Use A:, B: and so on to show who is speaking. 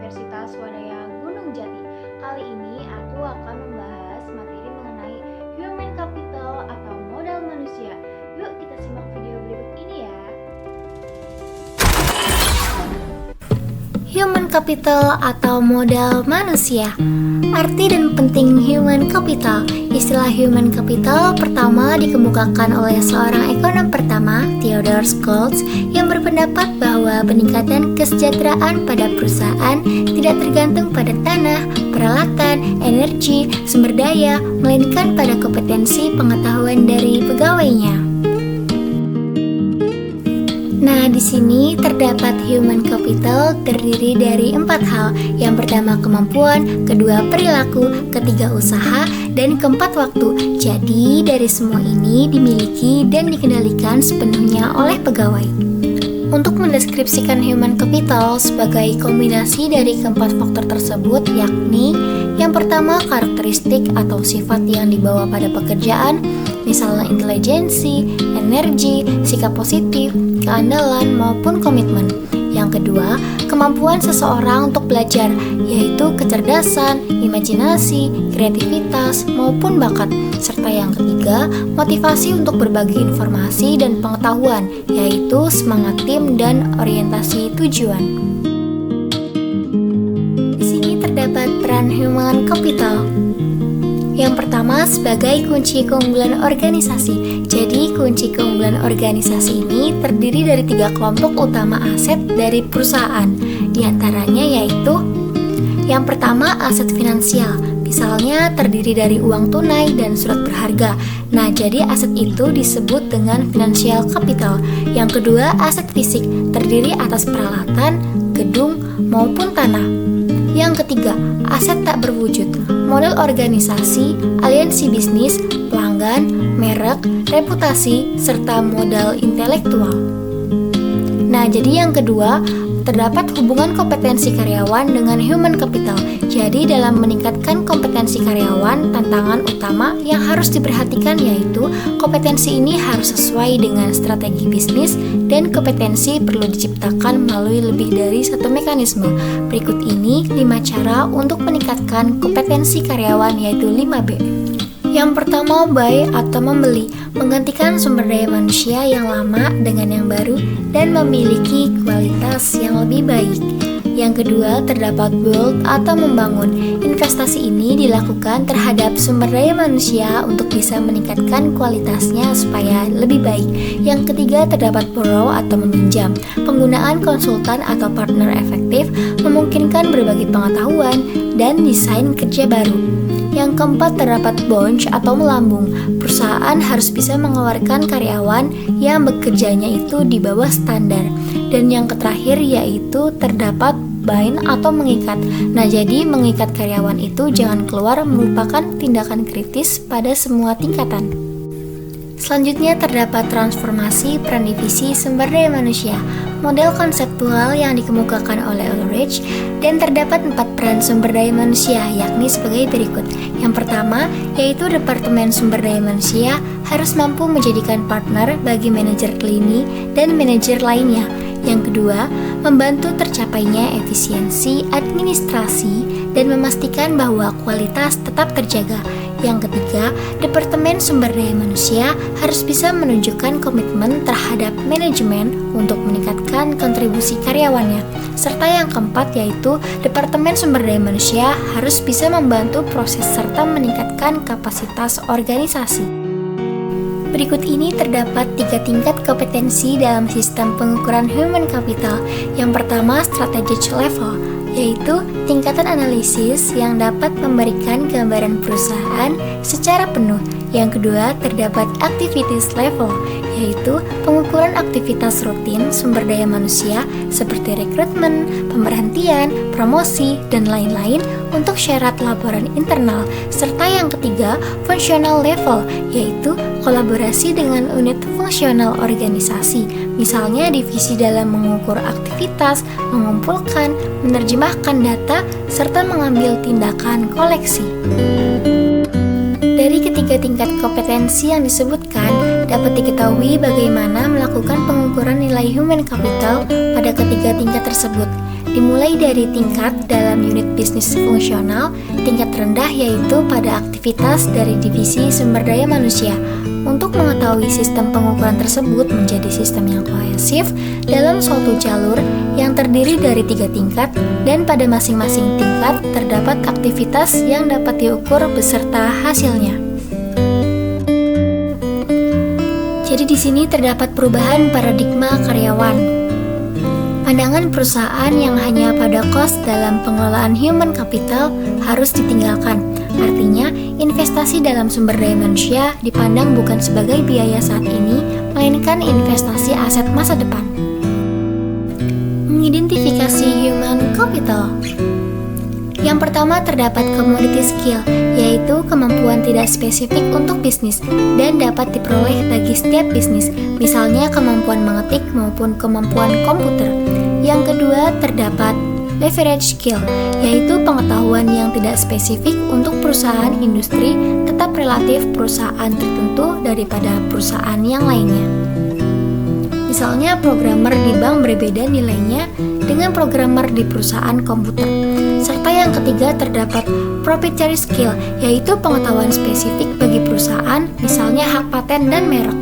A: Universitas Wadaya Gunung Jati. Kali ini aku akan membahas materi mengenai human capital atau modal manusia. Yuk kita simak video berikut ini ya. Human capital atau modal manusia. Arti dan penting human capital. Istilah human capital pertama dikemukakan oleh seorang ekonom pertama, Theodore Schultz, yang berpendapat bahwa peningkatan kesejahteraan pada perusahaan tidak tergantung pada tanah, peralatan, energi, sumber daya, melainkan pada kompetensi pengetahuan dari pegawainya. Nah, di sini terdapat human capital terdiri dari 4 hal. Yang pertama kemampuan, kedua perilaku, ketiga usaha, dan keempat waktu. Jadi, dari semua ini dimiliki dan dikendalikan sepenuhnya oleh pegawai. Untuk mendeskripsikan human capital sebagai kombinasi dari keempat faktor tersebut, yakni yang pertama karakteristik atau sifat yang dibawa pada pekerjaan, misalnya intelijensi, energi, sikap positif, keandalan, maupun komitmen. Yang kedua, kemampuan seseorang untuk belajar, yaitu kecerdasan, imajinasi, kreativitas, maupun bakat. Serta yang ketiga, motivasi untuk berbagi informasi dan pengetahuan, yaitu semangat tim dan orientasi tujuan. Di sini terdapat peran human capital. Yang pertama sebagai kunci keunggulan organisasi. Jadi kunci keunggulan organisasi ini terdiri dari 3 kelompok utama aset dari perusahaan. Di antaranya yaitu yang pertama aset finansial. Misalnya terdiri dari uang tunai dan surat berharga. Nah, jadi aset itu disebut dengan financial capital. Yang kedua aset fisik, terdiri atas peralatan, gedung, maupun tanah. Yang ketiga, aset tak berwujud, model organisasi, aliansi bisnis, pelanggan, merek, reputasi, serta modal intelektual. Nah, jadi yang kedua, terdapat hubungan kompetensi karyawan dengan human capital. Jadi dalam meningkatkan kompetensi karyawan, tantangan utama yang harus diperhatikan yaitu kompetensi ini harus sesuai dengan strategi bisnis dan kompetensi perlu diciptakan melalui lebih dari satu mekanisme. Berikut ini 5 cara untuk meningkatkan kompetensi karyawan yaitu 5B. Yang pertama, buy atau membeli, menggantikan sumber daya manusia yang lama dengan yang baru dan memiliki kualitas yang lebih baik. Yang kedua, terdapat build atau membangun. Investasi ini dilakukan terhadap sumber daya manusia untuk bisa meningkatkan kualitasnya supaya lebih baik. Yang ketiga, terdapat borrow atau meminjam. Penggunaan konsultan atau partner efektif memungkinkan berbagi pengetahuan dan desain kerja baru. Yang keempat, terdapat bunch atau melambung. Perusahaan harus bisa mengeluarkan karyawan yang bekerjanya itu di bawah standar. Dan yang terakhir yaitu terdapat bind atau mengikat. Nah, jadi mengikat karyawan itu jangan keluar merupakan tindakan kritis pada semua tingkatan. Selanjutnya terdapat transformasi peran divisi sumber daya manusia, model konseptual yang dikemukakan oleh Ulrich, dan terdapat 4 peran sumber daya manusia, yakni sebagai berikut. Yang pertama, yaitu Departemen Sumber Daya Manusia harus mampu menjadikan partner bagi manajer lini dan manajer lainnya. Yang kedua, membantu tercapainya efisiensi administrasi dan memastikan bahwa kualitas tetap terjaga. Yang ketiga, Departemen Sumber Daya Manusia harus bisa menunjukkan komitmen terhadap manajemen untuk meningkatkan kontribusi karyawannya. Serta yang keempat yaitu Departemen Sumber Daya Manusia harus bisa membantu proses serta meningkatkan kapasitas organisasi. Berikut ini terdapat 3 tingkat kompetensi dalam sistem pengukuran human capital. Yang pertama, strategic level, yaitu tingkatan analisis yang dapat memberikan gambaran perusahaan secara penuh. Yang kedua, terdapat activities level, yaitu pengukuran aktivitas rutin sumber daya manusia seperti rekrutmen, pemberhentian, promosi, dan lain-lain untuk syarat laporan internal. Serta yang ketiga, functional level, yaitu kolaborasi dengan unit fungsional organisasi, misalnya divisi dalam mengukur aktivitas, mengumpulkan, menerjemahkan data, serta mengambil tindakan koleksi. Dari ketiga tingkat kompetensi yang disebutkan, dapat diketahui bagaimana melakukan pengukuran nilai human capital pada ketiga tingkat tersebut. dimulai dari tingkat dalam unit bisnis fungsional, tingkat rendah yaitu pada aktivitas dari divisi sumber daya manusia. Untuk mengetahui sistem pengukuran tersebut menjadi sistem yang kohesif dalam suatu jalur yang terdiri dari 3 tingkat, dan pada masing-masing tingkat terdapat aktivitas yang dapat diukur beserta hasilnya. Jadi di sini terdapat perubahan paradigma karyawan. Pandangan perusahaan yang hanya pada cost dalam pengelolaan human capital harus ditinggalkan. Artinya, investasi dalam sumber daya manusia dipandang bukan sebagai biaya saat ini, melainkan investasi aset masa depan. Mengidentifikasi human capital. Yang pertama terdapat commodity skill, yaitu kemampuan tidak spesifik untuk bisnis dan dapat diperoleh bagi setiap bisnis, misalnya kemampuan mengetik maupun kemampuan komputer. Yang kedua terdapat leverage skill, yaitu pengetahuan yang tidak spesifik untuk perusahaan industri, tetap relatif perusahaan tertentu daripada perusahaan yang lainnya. Misalnya programmer di bank berbeda nilainya dengan programmer di perusahaan komputer. Serta yang ketiga terdapat proprietary skill, yaitu pengetahuan spesifik bagi perusahaan, misalnya hak paten dan merek.